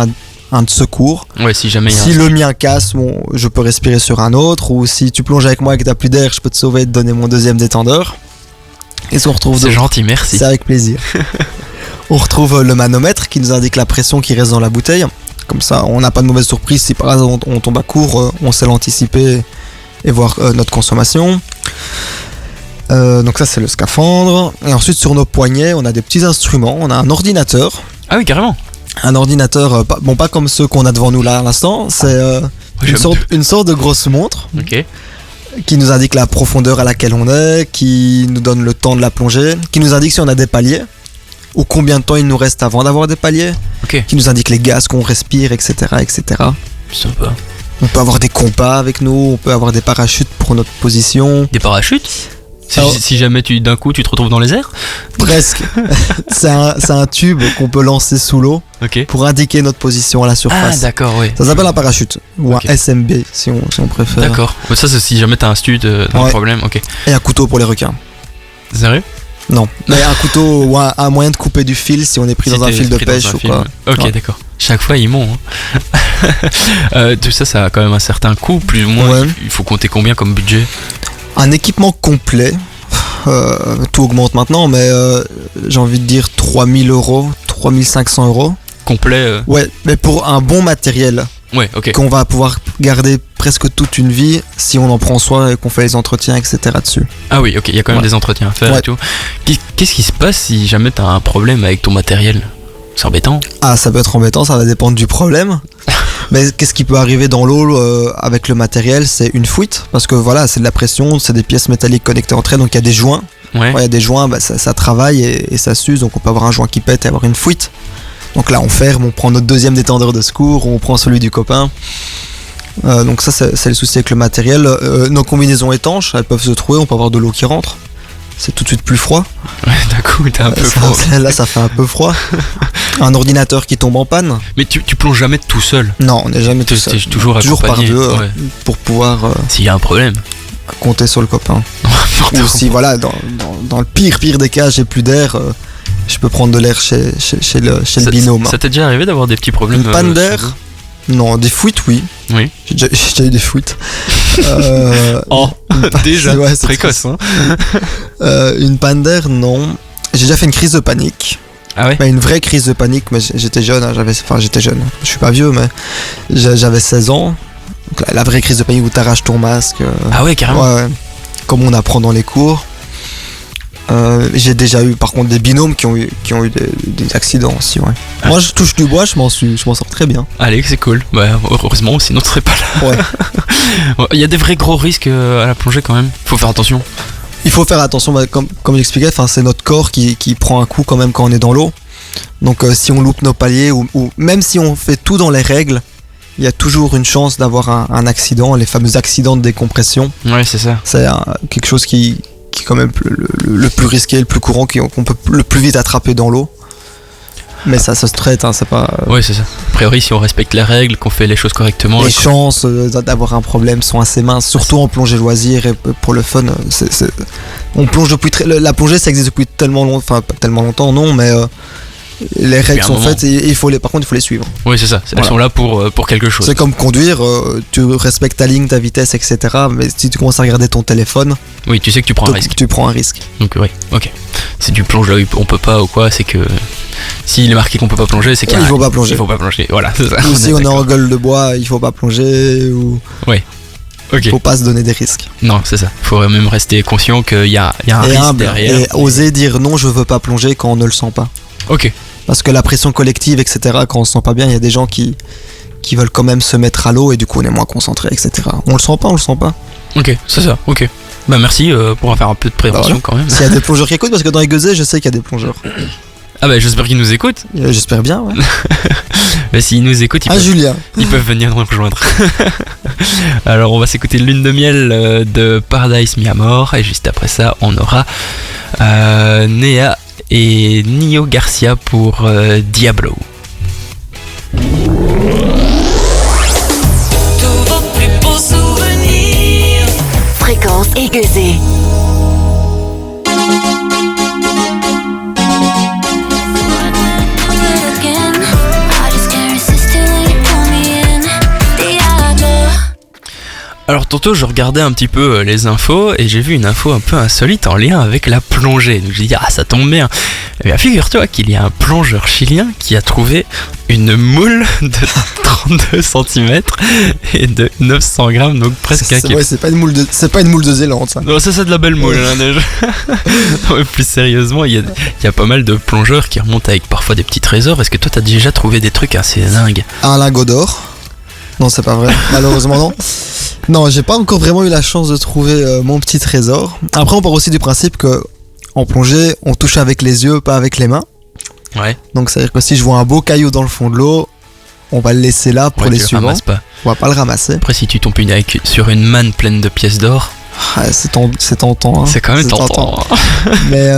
un de secours.
Ouais, si jamais il y a
Si
un-
le mien casse, bon, je peux respirer sur un autre. Ou si tu plonges avec moi et que t'as plus d'air, je peux te sauver et te donner mon deuxième détendeur. Et si on retrouve
C'est
d'autres,
gentil, merci.
c'est avec plaisir. On retrouve le manomètre qui nous indique la pression qui reste dans la bouteille. Comme ça, on n'a pas de mauvaise surprise. Si par hasard on tombe à court, on sait l'anticiper et voir notre consommation. Donc ça, c'est le scaphandre. Et ensuite, sur nos poignets, on a des petits instruments. On a un ordinateur.
Ah oui, carrément.
Un ordinateur, pas comme ceux qu'on a devant nous là à l'instant. C'est
j'aime
une sorte de grosse montre
Ok.
qui nous indique la profondeur à laquelle on est, qui nous donne le temps de la plongée, qui nous indique si on a des paliers, ou combien de temps il nous reste avant d'avoir des paliers,
Ok,
qui nous indique les gaz qu'on respire, etc., etc.
sympa.
On peut avoir des compas avec nous, on peut avoir des parachutes pour notre position.
Des parachutes si,
Alors-
si jamais d'un coup tu te retrouves dans les airs.
Presque. c'est un tube qu'on peut lancer sous l'eau
Ok.
pour indiquer notre position à la
Ah
surface.
d'accord, oui.
Ça s'appelle un parachute, ou
Ok.
un SMB si on préfère.
D'accord. Ça c'est si jamais t'as un stud dans
Ouais.
le problème. Ok.
Et un couteau pour les requins.
Sérieux?
Non, mais un couteau ou un moyen de couper du fil si on est pris
Si
dans un
t'es
fil de
pris dans
pêche
un
ou
film.
quoi.
Ok,
Ouais.
d'accord. Chaque fois ils m'ont. Tout ça, ça a quand même un certain coût, plus ou moins.
Ouais.
Il faut compter combien comme budget?
Un équipement complet, tout augmente maintenant, mais j'ai envie de dire 3000 euros, 3500 euros.
Complet.
Ouais, mais pour un bon matériel
Ouais, ok.
qu'on va pouvoir garder presque toute une vie si on en prend soin et qu'on fait les entretiens, etc. dessus.
Ah oui, ok. Il y a quand même
Ouais.
des entretiens à faire
Ouais.
et tout. Qu'est-ce qui se passe si jamais t'as un problème avec ton matériel? C'est embêtant.
Ah, ça peut être embêtant, ça va dépendre du problème. Mais qu'est-ce qui peut arriver dans l'eau avec le matériel? C'est une fuite, parce que voilà, c'est de la pression, c'est des pièces métalliques connectées entre elles, donc il y a des joints.
Ouais.
Ouais, il y a des joints, bah, ça travaille et ça s'use, donc on peut avoir un joint qui pète et avoir une fuite. Donc là, on ferme, on prend notre deuxième détendeur de secours, on prend celui du copain. Donc ça, c'est le souci avec le matériel. Nos combinaisons étanches, elles peuvent se trouver, on peut avoir de l'eau qui rentre. C'est tout de suite plus froid.
Ouais, d'un coup, t'es un peu
Ça-
froid.
Là, ça fait un peu froid. Un ordinateur qui tombe en panne.
Mais tu plonges jamais tout seul.
Non, on n'est jamais tout
T'es
seul.
toujours
Toujours par
accompagné.
deux,
Ouais.
pour pouvoir
S'il y a un problème.
compter sur le copain. Ou si, voilà, dans le pire des cas, j'ai plus d'air, je peux prendre de l'air chez le binôme.
Ça t'est déjà arrivé d'avoir des petits problèmes
Une panne
sur
d'air?
vous?
Non, des fuites, oui.
Oui.
J'ai déjà eu des fuites.
Oh, déjà,
ouais, c'est
précoce. Hein.
Une panne d'air, non. J'ai déjà fait une crise de panique.
Ah ouais.
Mais une vraie crise de panique, mais j'étais jeune, hein, j'étais jeune. Je suis pas vieux, mais j'avais 16 ans. Donc la vraie crise de panique où t'arraches ton masque.
Ah ouais, carrément.
Ouais, comme on apprend dans les cours. J'ai déjà eu par contre des binômes qui ont eu des accidents aussi, ouais.
Ah.
Moi je touche du bois, je m'en sors très bien.
Allez, c'est cool. Bah, heureusement, sinon tu serais pas là.
Ouais.
Ouais, il y a des vrais gros risques à la plongée quand même. Faut faire attention.
Il faut faire attention, bah, comme j'expliquais, c'est notre corps qui prend un coup quand même quand on est dans l'eau. Donc si on loupe nos paliers ou même si on fait tout dans les règles, il y a toujours une chance d'avoir un accident, les fameux accidents de décompression.
Ouais, c'est ça.
C'est quelque chose qui est quand même le plus risqué, le plus courant, qu'on peut le plus vite attraper dans l'eau. Mais ça se traite, hein, c'est pas...
Ouais, c'est ça. A priori, si on respecte les règles, qu'on fait les choses correctement.
les
et
chances d'avoir un problème sont assez minces, surtout en plongée loisir et pour le fun. On plonge depuis la plongée, ça existe depuis tellement longtemps, enfin pas tellement longtemps, non, mais les règles
un
sont
moment.
faites et par contre il faut les suivre.
Ouais, c'est ça. Elles
Voilà.
sont là pour quelque chose.
C'est comme conduire, tu respectes ta ligne, ta vitesse, etc. Mais si tu commences à regarder ton téléphone,
Oui, tu sais que tu prends un risque.
tu prends un risque.
Donc, oui, ok. Si tu plonges là où on peut pas ou quoi, c'est que. S'il est marqué qu'on peut pas plonger, c'est qu'il y a-
Il faut pas plonger.
Il faut pas plonger. Voilà, c'est ça.
Ou si on est
d'accord.
en gueule de bois, il faut pas plonger, ou
Ok.
faut pas se donner des risques.
Non, c'est ça. Faut même rester conscient qu'il y a un
Et
risque
humble,
derrière.
et oser dire non, je veux pas plonger quand on ne le sent pas.
Ok.
Parce que la pression collective, etc., quand on se sent pas bien, il y a des gens qui veulent quand même se mettre à l'eau et du coup on est moins concentré, etc. On le sent pas.
Ok, c'est ça. Ok. Bah, merci pour en faire un peu de prévention
Voilà.
quand même.
S'il y a des plongeurs qui écoutent, parce que dans les gueusés, je sais qu'il y a des plongeurs.
Ah, bah, j'espère qu'ils nous écoutent.
J'espère bien, ouais.
Bah, s'ils nous écoutent,
Julien.
ils peuvent venir nous rejoindre. Alors, on va s'écouter Lune de miel de Paradise Mi Amor. Et juste après ça, on aura Néa et Nio Garcia pour Diablo.
Tous vos plus beaux souvenirs.
Fréquence aiguisée.
Alors tantôt je regardais un petit peu les infos et j'ai vu une info un peu insolite en lien avec la plongée. Donc j'ai dit ah ça tombe bien. Eh bien figure-toi qu'il y a un plongeur chilien qui a trouvé une moule de 32 cm et de 900 grammes, donc presque un kilo.
Ouais, c'est pas une moule de Zélande, ça.
Non, ça c'est de la belle moule, hein, déjà. Non, mais plus sérieusement, il y a pas mal de plongeurs qui remontent avec parfois des petits trésors. Est-ce que toi t'as déjà trouvé des trucs assez dingues?
Un lingot d'or. Non, c'est pas vrai. Malheureusement, non. Non, j'ai pas encore vraiment eu la chance de trouver mon petit trésor. Après, on part aussi du principe que en plongée, on touche avec les yeux, pas avec les mains.
Ouais.
Donc, ça veut dire que si je vois un beau caillou dans le fond de l'eau, on va le laisser là pour
Ouais,
les
tu le
suivants.
ramasses pas.
On va pas le ramasser.
Après, si tu tombes sur une manne pleine de pièces d'or,
Ouais, c'est tentant. Hein.
c'est quand même
C'est
tentant.
Mais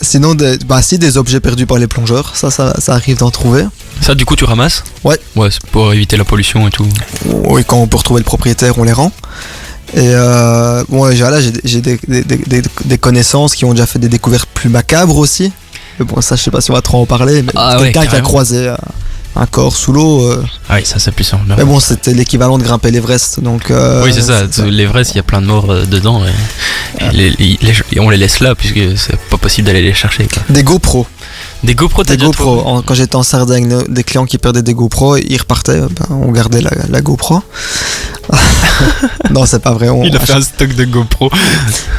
sinon, si des objets perdus par les plongeurs, ça arrive d'en trouver.
Ça, du coup, tu ramasses?
Ouais.
Ouais, c'est pour éviter la pollution et tout.
Oui, quand on peut retrouver le propriétaire, on les rend. Et bon, voilà, j'ai des connaissances qui ont déjà fait des découvertes plus macabres aussi. Mais bon, ça, je sais pas si on va trop en parler. Mais
Ah ouais,
quelqu'un qui a
carrément.
croisé un corps sous l'eau.
Ah oui, ça, c'est plus simple.
Mais bon, c'était l'équivalent de grimper l'Everest. Donc,
Oui, c'est ça. L'Everest, il y a plein de morts dedans. Et on les laisse là, puisque c'est pas possible d'aller les chercher. Quoi.
Des GoPro.
Des GoPro, t'as
Des
déjà trouvé?
GoPro. Quand j'étais en Sardaigne, des clients qui perdaient des GoPro, ils repartaient. On gardait la GoPro. Non, c'est pas vrai.
Il a fait un stock de GoPro.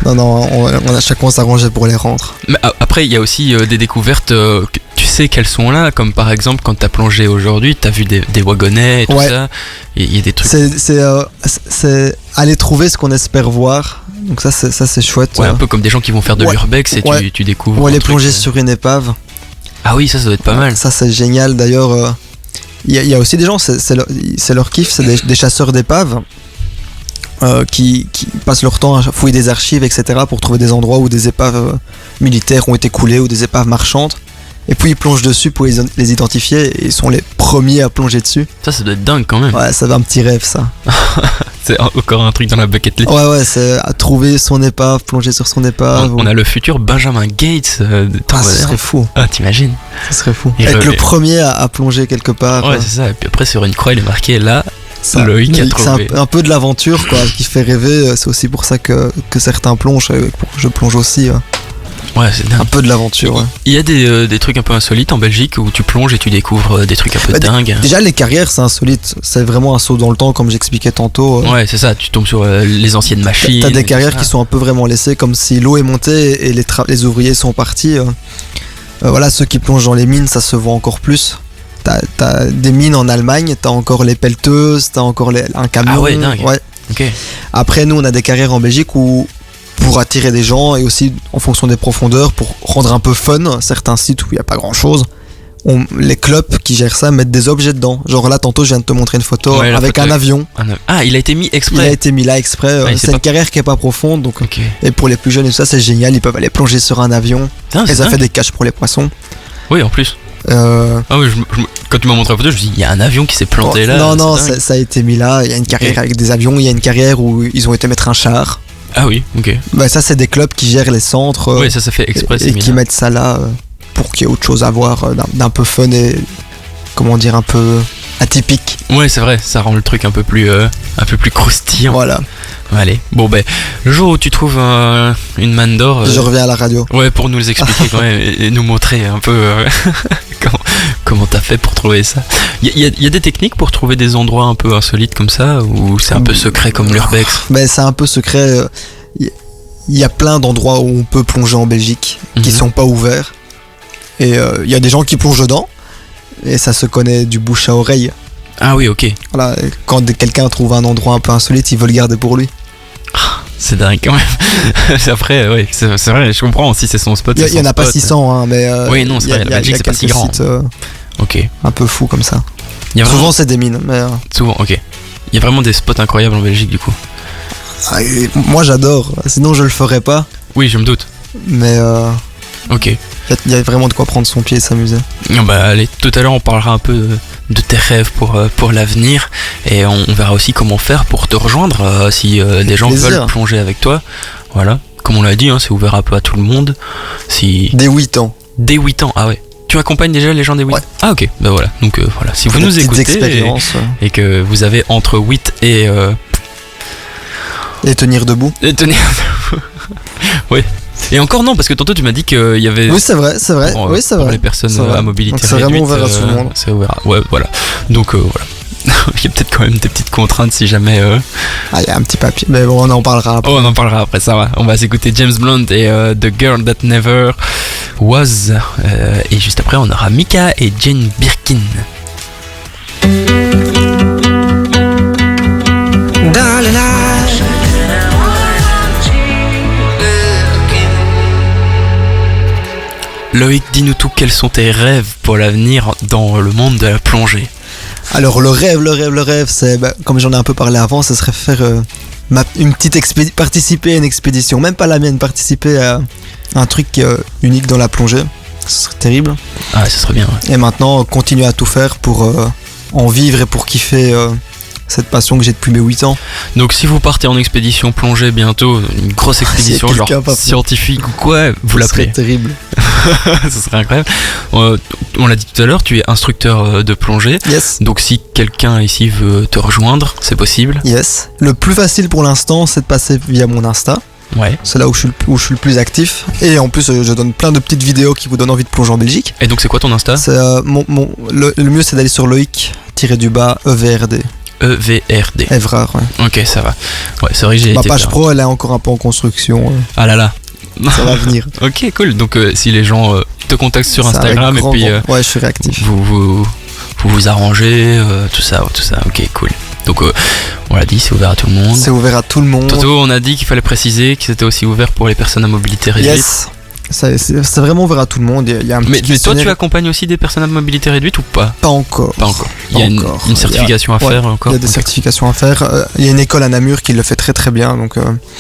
Non, on a chacun s'arrangeait pour les rendre.
Mais après, il y a aussi des découvertes que tu sais qu'elles sont là, comme par exemple quand t'as plongé aujourd'hui, t'as vu des wagonnets et tout
Ouais.
ça. Il y a des trucs.
C'est aller trouver ce qu'on espère voir. Donc ça c'est chouette.
Ouais, un peu comme des gens qui vont faire de
Ouais.
l'urbex et
Ouais.
tu découvres.
Ou
un
aller
truc,
plonger sur une épave.
Ah oui, ça doit être pas mal.
Ça c'est génial. D'ailleurs, il y a aussi des gens, c'est leur kiff, c'est des chasseurs d'épaves. Qui passent leur temps à fouiller des archives, etc. pour trouver des endroits où des épaves militaires ont été coulées ou des épaves marchandes. Et puis ils plongent dessus pour les identifier et ils sont les premiers à plonger dessus.
Ça doit être dingue quand même.
Ouais, ça va un petit rêve ça.
C'est encore un truc dans la bucket list.
Ouais, c'est à trouver son épave, plonger sur son épave.
On a le futur Benjamin Gates de temps
Ah, ce
moderne.
serait fou.
Ah, t'imagines?
Ça serait fou.
Et
Être
je-
le premier à plonger quelque part.
Ouais, c'est ça. Et puis après, sur une croix, il est marqué là.
ça,
Loïc a
c'est
trouvé.
un peu de l'aventure quoi, qui fait rêver. C'est aussi pour ça que certains plongent. Je plonge aussi.
Ouais, c'est dingue.
Un peu de l'aventure. Ouais.
Il y a des trucs un peu insolites en Belgique où tu plonges et tu découvres des trucs un peu
Bah,
dingues.
Déjà, les carrières, c'est insolite. C'est vraiment un saut dans le temps, comme j'expliquais tantôt.
Ouais, c'est ça. Tu tombes sur les anciennes machines.
T'as des
et tout
carrières
ça.
qui sont un peu vraiment laissées, comme si l'eau est montée et les ouvriers sont partis. Voilà, ceux qui plongent dans les mines, ça se voit encore plus. T'as des mines en Allemagne, t'as encore les pelleteuses, t'as encore un camion.
Ah ouais, dingue. Ok.
Après, nous, on a des carrières en Belgique où, pour attirer des gens et aussi en fonction des profondeurs, pour rendre un peu fun certains sites où il n'y a pas grand chose, les clubs qui gèrent ça mettent des objets dedans. Genre là, tantôt, je viens de te montrer une photo
Ouais, la
avec
photo
un
avec-
avion.
Ah, il a été mis
Il a
exprès.
été mis là exprès.
Ouais,
C'est
c'est
une
pas-
carrière qui est pas profonde, donc
Ok.
et pour les plus jeunes et tout ça, c'est génial. Ils peuvent aller plonger sur un avion
Putain,
et
c'est
ça
dingue.
fait des caches pour les poissons.
Oui, en plus.
Euh,
Ah oui, quand tu m'as montré la photo, je me dis, il y a un avion qui s'est planté là.
non,
c'est dingue.
ça a été mis là. Il y a une carrière
Ok.
avec des avions. Il y a une carrière où ils ont été mettre un char.
Ah oui, ok.
Bah, ça, c'est des clubs qui gèrent les centres
Oui, ça fait exprès.
et
c'est mis
qui
là.
mettent ça là pour qu'il y ait autre chose à voir, d'un peu fun et comment dire un peu atypique.
Ouais, c'est vrai, ça rend le truc un peu plus croustillant.
Voilà.
Allez, bon ben, le jour où tu trouves une manne d'or,
Je reviens à la radio.
ouais, pour nous les expliquer quand même et nous montrer un peu comment t'as fait pour trouver ça. Il y a des techniques pour trouver des endroits un peu insolites comme ça, ou c'est un peu secret comme l'urbex?
Mais c'est un peu secret. Il y a plein d'endroits où on peut plonger en Belgique qui
Mhm.
sont pas ouverts. Et il y a des gens qui plongent dedans. Et ça se connaît du bouche à oreille.
Ah oui, ok,
Voilà, quand quelqu'un trouve un endroit un peu insolite, il veut le garder pour lui.
c'est dingue quand même. Après, ouais, c'est vrai, je comprends, si c'est son spot.
Il
c'est
y en
son
a pas
spot.
600, hein, mais
Oui, non, c'est
il y a-
vrai, la
il y a-
Belgique,
il y a
c'est pas si
quelques
grand.
sites,
Ok,
un peu fous comme ça.
il y a vraiment,
Souvent c'est des mines, mais
souvent, ok. Il y a vraiment des spots incroyables en Belgique du coup.
et moi j'adore. Sinon je le ferais pas,
Oui, je me doute.
mais
Ok.
il y a vraiment de quoi prendre son pied et s'amuser.
Ah bah allez, tout à l'heure on parlera un peu de tes rêves pour l'avenir et on verra aussi comment faire pour te rejoindre si des gens
plaisir.
veulent plonger avec toi. Voilà, comme on l'a dit, hein, c'est ouvert un peu à tout le monde. Si
Dès 8 ans.
dès 8 ans, ah ouais. Tu accompagnes déjà les gens dès 8
Ouais.
ans? Ah ok, bah voilà. Donc voilà, si vous
Des
nous
petites
écoutez
expériences,
et que vous avez entre 8 et
et tenir debout.
tenez. Oui. Et encore non, parce que tantôt tu m'as dit qu'il y avait
Oui c'est vrai, c'est vrai.
pour,
oui c'est
pour
vrai.
les personnes
C'est vrai.
à mobilité
Donc c'est vraiment
réduite,
ouvert à tout le monde.
c'est ouvert. Ouais, voilà. Donc voilà. Il y a peut-être quand même des petites contraintes si jamais.
Ah il y a un petit papier, mais bon on en parlera après.
Oh, on en parlera après, ça va. On va s'écouter James Blunt et The Girl That Never Was. Et juste après, on aura Mika et Jane Birkin. Loïc, dis-nous tout, quels sont tes rêves pour l'avenir dans le monde de la plongée?
Alors le rêve, c'est, comme j'en ai un peu parlé avant, ce serait faire une petite participer à une expédition, même pas la mienne, participer à un truc unique dans la plongée. Ce serait terrible.
Ah, ce serait bien. Ouais.
Et maintenant, continuer à tout faire pour en vivre et pour kiffer cette passion que j'ai depuis mes 8 ans.
Donc si vous partez en expédition plongée bientôt, une grosse expédition
Si
genre
quelqu'un pas fait.
scientifique ou quoi, vous
Ce
l'appelez.
serait terrible.
Ce serait incroyable. On l'a dit tout à l'heure, tu es instructeur de plongée.
Yes.
Donc si quelqu'un ici veut te rejoindre, c'est possible.
Yes. Le plus facile pour l'instant, c'est de passer via mon Insta.
Ouais.
C'est là où je suis le plus actif. Et en plus, je donne plein de petites vidéos qui vous donnent envie de plonger en Belgique.
Et donc c'est quoi ton Insta?
C'est, le mieux, c'est d'aller sur Loïc-EVRD.
EVRD.
Evrard, ouais.
Ok, ça va. Ouais, c'est vrai que j'ai
Ma
été
page
faire-
pro, elle est encore un peu en construction.
Ah là là.
Ça va venir.
Ok, cool. Donc si les gens te contactent sur
C'est avec
Instagram et
grand,
puis
grand. Ouais, je suis réactif.
vous arrangez, tout ça. Ok, cool. Donc on l'a dit, c'est ouvert à tout le monde.
C'est ouvert à tout le monde.
Toto, on a dit qu'il fallait préciser que c'était aussi ouvert pour les personnes à mobilité réduite.
Yes. C'est vraiment ouvert à tout le monde. Il y a un
Mais
petit
toi,
questionnaire.
tu accompagnes aussi des personnes à mobilité réduite ou pas?
Pas encore.
Pas encore. Il y a
Pas
une,
encore.
une certification à faire encore.
Il y a des
Ok.
certifications à faire. Il y a une école à Namur qui le fait très très bien. Donc,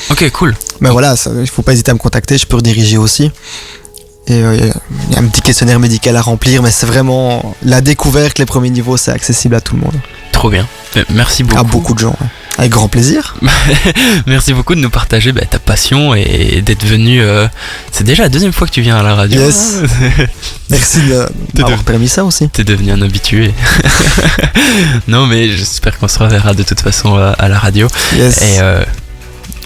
Ok, cool.
mais voilà, il faut pas hésiter à me contacter. Je peux rediriger aussi. Et il y a un petit questionnaire médical à remplir. Mais c'est vraiment la découverte. Les premiers niveaux, c'est accessible à tout le monde.
Trop bien. Merci beaucoup.
À beaucoup de gens. Ouais. Avec grand plaisir.
Merci beaucoup de nous partager ta passion et d'être venu. C'est déjà la deuxième fois que tu viens à la radio.
Yes. Merci de m'avoir permis ça aussi.
T'es devenu un habitué. Non, mais j'espère qu'on se reverra de toute façon à la radio.
Yes.
Et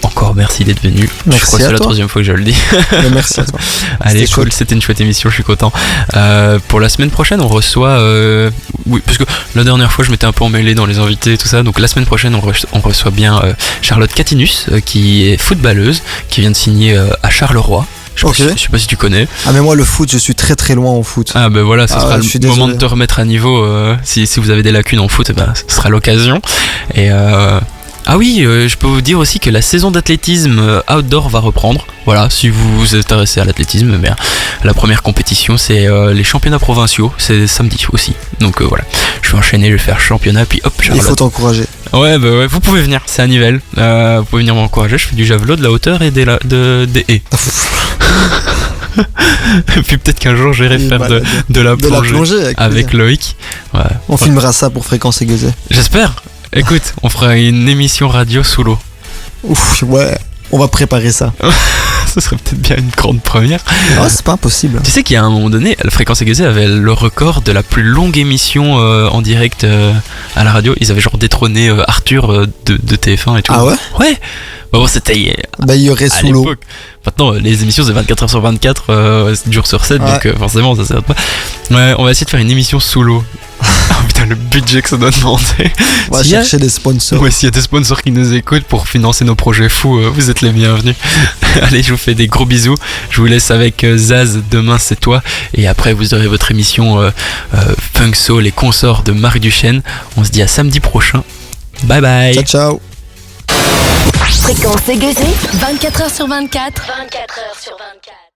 encore merci d'être venu.
Merci
je crois que
à
c'est la
toi.
troisième fois que je le dis.
Mais merci à toi.
Allez,
C'était
cool,
chouette.
c'était une chouette émission, je suis content. Pour la semaine prochaine, on reçoit. Oui, parce que la dernière fois, je m'étais un peu emmêlé dans les invités et tout ça. Donc la semaine prochaine, on reçoit bien Charlotte Catinus, qui est footballeuse, qui vient de signer à Charleroi. Je sais pas si tu connais.
Ah, mais moi, le foot, je suis très très loin au foot.
Ah ben voilà, ce sera
je suis
le moment
désolé.
de te remettre à niveau. Si vous avez des lacunes en foot, ce sera l'occasion. Et ah oui, je peux vous dire aussi que la saison d'athlétisme outdoor va reprendre. Voilà, si vous vous intéressez à l'athlétisme, la première compétition c'est les championnats provinciaux, c'est samedi aussi. Donc voilà, je vais enchaîner, je vais faire championnat, puis hop,
Il
Charlotte.
faut t'encourager.
Ouais, vous pouvez venir, c'est à Nivelles. Vous pouvez venir m'encourager, je fais du javelot, de la hauteur et des haies. Et puis peut-être qu'un jour j'irai
Il est
faire
malade.
de la
De la
plongée
plongée
avec
plaisir.
Loïc. Ouais.
On filmera ça pour Fréquence Aiguisée.
J'espère. Écoute, on fera une émission radio sous l'eau.
Ouf, ouais. On va préparer ça.
Ce serait peut-être bien une grande première.
Ah, c'est pas impossible.
Tu sais qu'il y a un moment donné, la Fréquence Aiguisée avait le record de la plus longue émission en direct à la radio. Ils avaient genre détrôné Arthur de TF1 et tout.
Ah ouais?
Ouais. Bon, c'était
Bah, il y aurait
à
sous l'eau.
l'époque. Maintenant, les émissions c'est 24h sur 24, 7 jours sur 7,
Ouais.
donc forcément ça s'arrête pas. Ouais, on va essayer de faire une émission sous l'eau. Oh putain, le budget que ça doit demander.
On va
S'il y a-
chercher des sponsors.
Ouais, s'il y a des sponsors qui nous écoutent pour financer nos projets fous, vous êtes les bienvenus. Allez, je vous fais des gros bisous. Je vous laisse avec Zaz, Demain c'est toi. Et après, vous aurez votre émission Funk Soul, les consorts de Marc Duchesne. On se dit à samedi prochain. Bye bye.
Ciao, ciao.
Fréquence aiguisée.
24h sur 24.
24h sur 24.